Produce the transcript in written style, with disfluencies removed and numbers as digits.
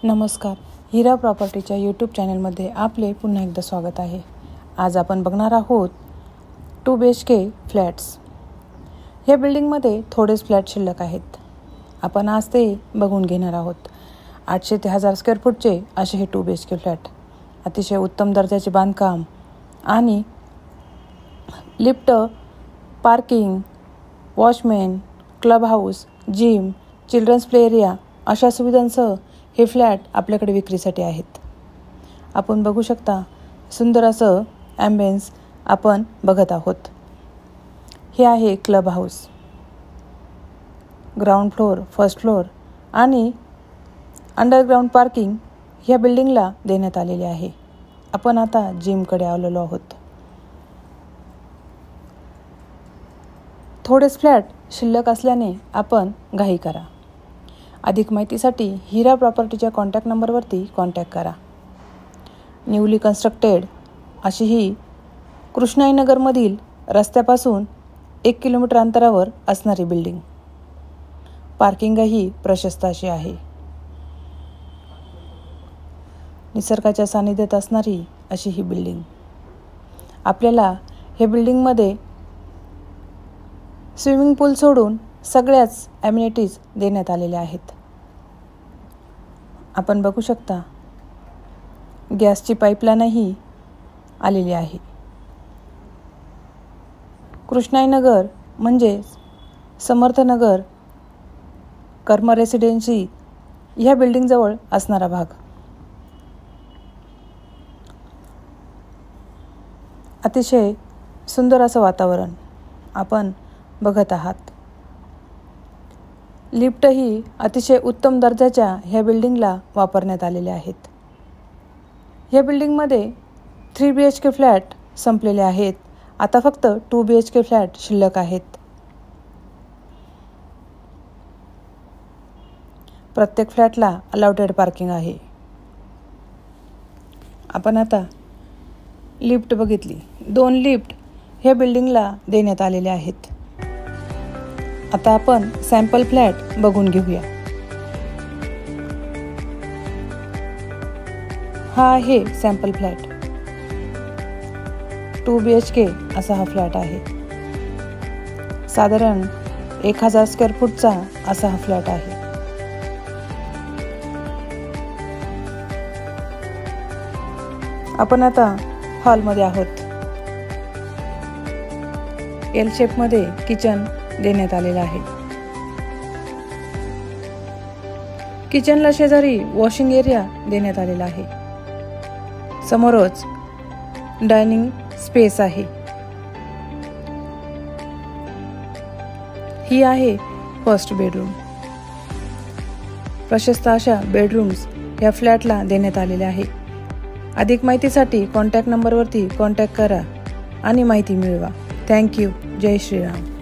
नमस्कार, हिरा प्रॉपर्टीच्या यूट्यूब चॅनलमध्ये आपले पुन्हा एकदा स्वागत आहे. आज आपण बघणार आहोत 2 BHK फ्लॅट्स. या बिल्डिंगमध्ये थोडेच फ्लॅट शिल्लक आहेत. आपण आज ते बघून घेणार आहोत. 800 ते 1000 स्क्वेअर फूटचे असे हे 2 BHK फ्लॅट. अतिशय उत्तम दर्जाचे बांधकाम आणि lift, parking, watchman, club house, gym, children's play area अशा सुविधांसह हे फ्लॅट आपल्याकडे विक्रीसाठी आहेत. आपण बघू शकता, सुंदर असं ॲम्बियन्स आपण बघत आहोत. हे आहे club house. Ground floor, first floor आणि अंडरग्राउंड पार्किंग ह्या बिल्डिंगला देण्यात आलेले आहे. आपण आता जिमकडे आलेलो आहोत. थोडेच फ्लॅट शिल्लक असल्याने आपण घाई करा. अधिक माहितीसाठी हिरा प्रॉपर्टीच्या कॉन्टॅक्ट नंबरवरती कॉन्टॅक्ट करा. न्यूली कन्स्ट्रक्टेड अशी ही कृष्णाईनगरमधील रस्त्यापासून 1 किलोमीटर अंतरावर असणारी बिल्डिंग. पार्किंगही प्रशस्त अशी आहे. निसर्गाच्या सानिध्यात असणारी अशी ही बिल्डिंग. आपल्याला हे बिल्डिंगमध्ये स्विमिंग पूल सोडून सगळ्याच ॲम्युनिटीज देण्यात आलेल्या आहेत. आपण बघू शकता, गॅसची पाईपलाईनही आलेली आहे. कृष्णाईनगर म्हणजे समर्थनगर कर्म रेसिडेन्सी ह्या बिल्डिंगजवळ असणारा भाग. अतिशय सुंदर असं वातावरण आपण बघत आहात. लिफ्टही अतिशय उत्तम दर्जाच्या ह्या बिल्डिंगला वापरण्यात आलेल्या आहेत. ह्या बिल्डिंगमध्ये 3 BHK फ्लॅट संपलेले आहेत. आता फक्त 2 BHK फ्लॅट शिल्लक आहेत. प्रत्येक फ्लॅटला अलाउटेड पार्किंग आहे. आपण आता लिफ्ट बघितली. 2 लिफ्ट ह्या बिल्डिंगला देण्यात आलेले आहेत. आता आपण सॅम्पल फ्लॅट बघून घेऊया. हा आहे सॅम्पल फ्लॅट. 2 BHK असा हा फ्लॅट आहे. साधारण 1000 स्क्वेअर फूटचा असा हा फ्लॅट आहे. आपण आता हॉलमध्ये आहोत. एल शेपमध्ये किचन देण्यात आलेला आहे. किचनला शेजारी वॉशिंग एरिया देण्यात आलेला आहे. समोरच डायनिंग स्पेस आहे. ही आहे फर्स्ट बेडरूम. प्रशस्त अशा बेडरूम्स या फ्लॅटला देण्यात आलेल्या आहे. अधिक माहितीसाठी कॉन्टॅक्ट नंबरवरती कॉन्टॅक्ट करा आणि माहिती मिळवा. थँक्यू. जय श्रीराम.